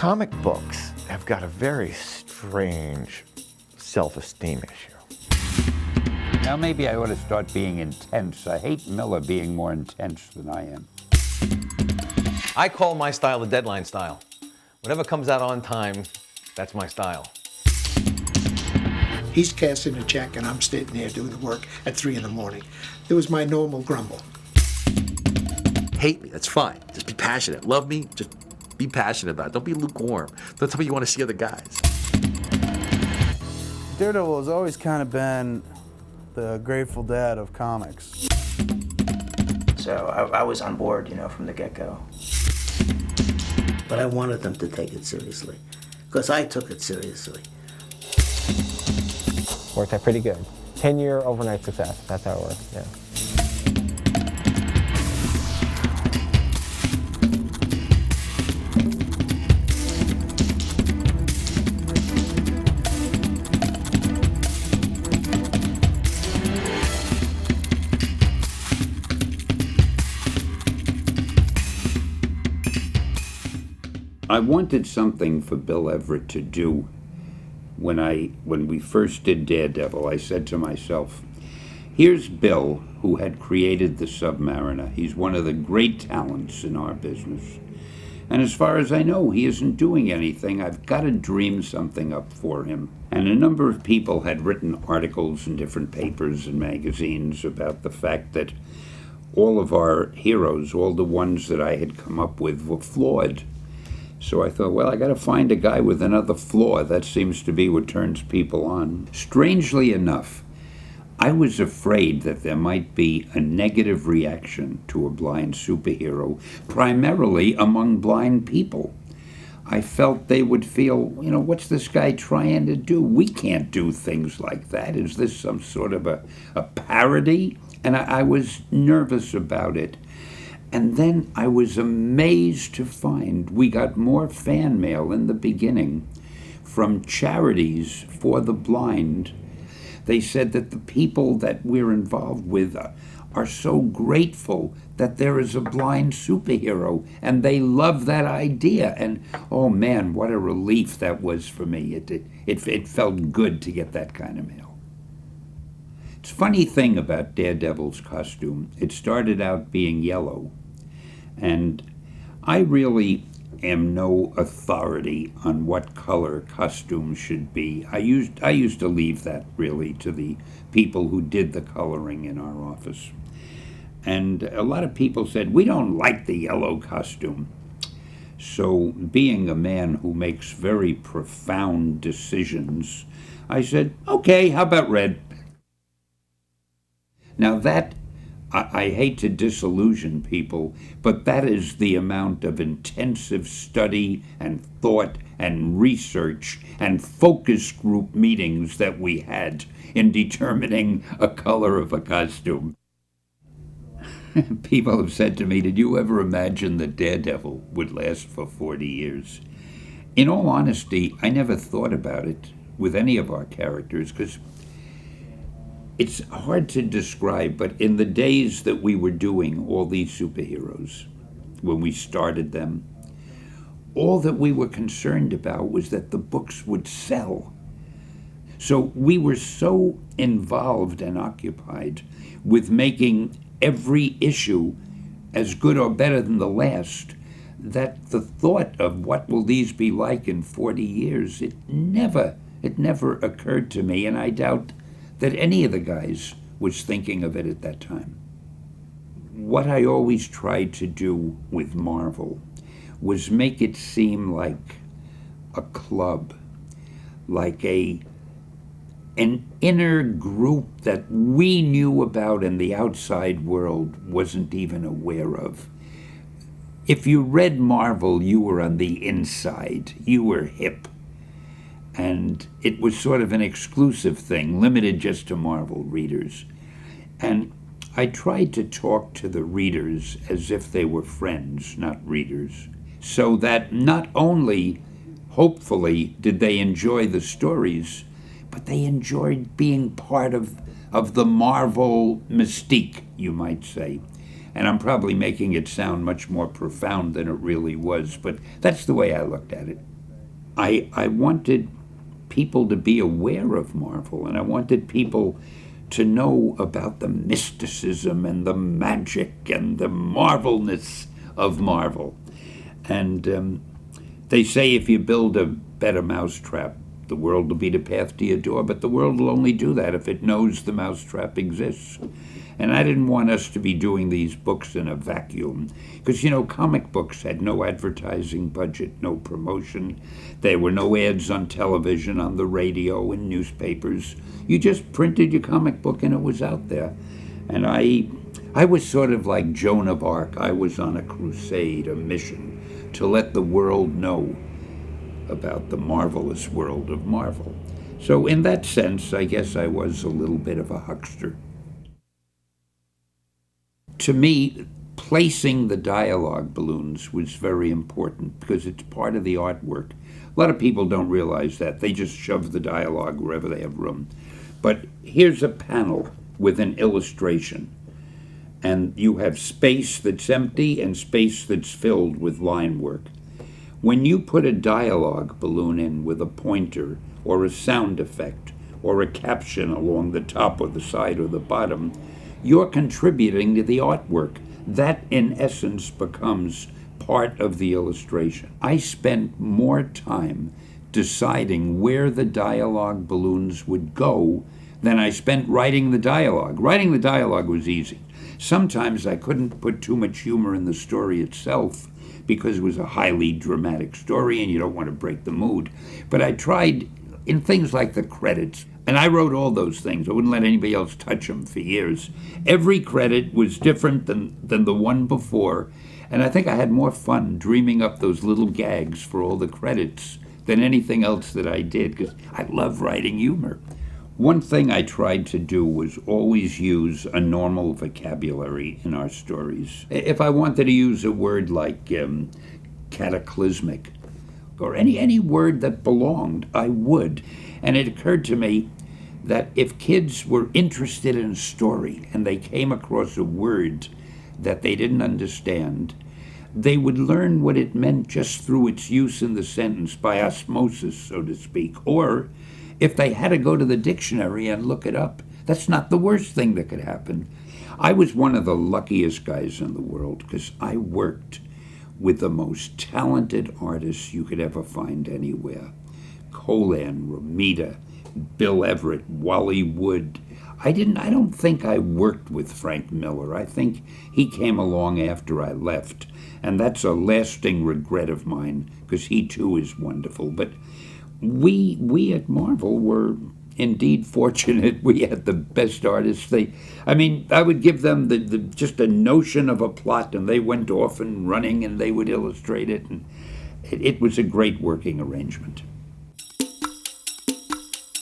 Comic books have got a very strange self-esteem issue. Now maybe I ought to start being intense. I hate Miller being more intense than I am. I call my style the deadline style. Whatever comes out on time, that's my style. He's cashing a check and I'm sitting there doing the work at 3 in the morning. It was my normal grumble. Hate me, that's fine. Just be passionate. Love me, just be passionate about it. Don't be lukewarm. Don't tell me you want to see other guys. DareDevil has always kind of been the Grateful Dad of comics. So I was on board, from the get-go. But I wanted them to take it seriously, because I took it seriously. Worked out pretty good. 10-year overnight success, that's how it works, yeah. I wanted something for Bill Everett to do. When we first did Daredevil, I said to myself, here's Bill, who had created the Submariner. He's one of the great talents in our business. And as far as I know, he isn't doing anything. I've got to dream something up for him. And a number of people had written articles in different papers and magazines about the fact that all of our heroes, all the ones that I had come up with, were flawed. So I thought, well, I got to find a guy with another flaw. That seems to be what turns people on. Strangely enough, I was afraid that there might be a negative reaction to a blind superhero, primarily among blind people. I felt they would feel, what's this guy trying to do? We can't do things like that. Is this some sort of a parody? And I was nervous about it. And then I was amazed to find we got more fan mail in the beginning from charities for the blind. They said that the people that we're involved with are so grateful that there is a blind superhero, and they love that idea. And oh man, what a relief that was for me. It felt good to get that kind of mail. It's a funny thing about Daredevil's costume. It started out being yellow. And I really am no authority on what color costumes should be. I used to leave that really to the people who did the coloring in our office. And a lot of people said, we don't like the yellow costume. So being a man who makes very profound decisions, I said, okay, how about red? Now that I hate to disillusion people, but that is the amount of intensive study and thought and research and focus group meetings that we had in determining a color of a costume. People have said to me, did you ever imagine that Daredevil would last for 40 years? In all honesty, I never thought about it with any of our characters, because it's hard to describe, but in the days that we were doing all these superheroes, when we started them, all that we were concerned about was that the books would sell. So we were so involved and occupied with making every issue as good or better than the last, that the thought of what will these be like in 40 years, it never occurred to me, and I doubt that any of the guys was thinking of it at that time. What I always tried to do with Marvel was make it seem like a club, like an inner group that we knew about and the outside world wasn't even aware of. If you read Marvel, you were on the inside, you were hip. And it was sort of an exclusive thing, limited just to Marvel readers. And I tried to talk to the readers as if they were friends, not readers, so that not only, hopefully, did they enjoy the stories, but they enjoyed being part of the Marvel mystique, you might say. And I'm probably making it sound much more profound than it really was, but that's the way I looked at it. I wanted people to be aware of Marvel, and I wanted people to know about the mysticism and the magic and the marvelness of Marvel. And they say if you build a better mousetrap, the world will be the path to your door, but the world will only do that if it knows the mousetrap exists. And I didn't want us to be doing these books in a vacuum, because, you know, comic books had no advertising budget, no promotion. There were no ads on television, on the radio, in newspapers. You just printed your comic book and it was out there. And I was sort of like Joan of Arc. I was on a crusade, a mission, to let the world know about the marvelous world of Marvel. So in that sense, I guess I was a little bit of a huckster. To me, placing the dialogue balloons was very important because it's part of the artwork. A lot of people don't realize that. They just shove the dialogue wherever they have room. But here's a panel with an illustration, and you have space that's empty and space that's filled with line work. When you put a dialogue balloon in with a pointer or a sound effect or a caption along the top or the side or the bottom, you're contributing to the artwork. That, in essence, becomes part of the illustration. I spent more time deciding where the dialogue balloons would go than I spent writing the dialogue. Writing the dialogue was easy. Sometimes I couldn't put too much humor in the story itself because it was a highly dramatic story and you don't want to break the mood. But I tried in things like the credits. And I wrote all those things. I wouldn't let anybody else touch them for years. Every credit was different than the one before. And I think I had more fun dreaming up those little gags for all the credits than anything else that I did, because I love writing humor. One thing I tried to do was always use a normal vocabulary in our stories. If I wanted to use a word like cataclysmic, or any word that belonged, I would. And it occurred to me that if kids were interested in a story and they came across a word that they didn't understand, they would learn what it meant just through its use in the sentence, by osmosis, so to speak. Or if they had to go to the dictionary and look it up, that's not the worst thing that could happen. I was one of the luckiest guys in the world because I worked with the most talented artists you could ever find anywhere. Colan, Romita, Bill Everett, Wally Wood. I don't think I worked with Frank Miller. I think he came along after I left, and that's a lasting regret of mine because he too is wonderful. But we at Marvel were indeed fortunate. We had the best artists. I would give them just a notion of a plot, and they went off and running, and they would illustrate it, and it was a great working arrangement.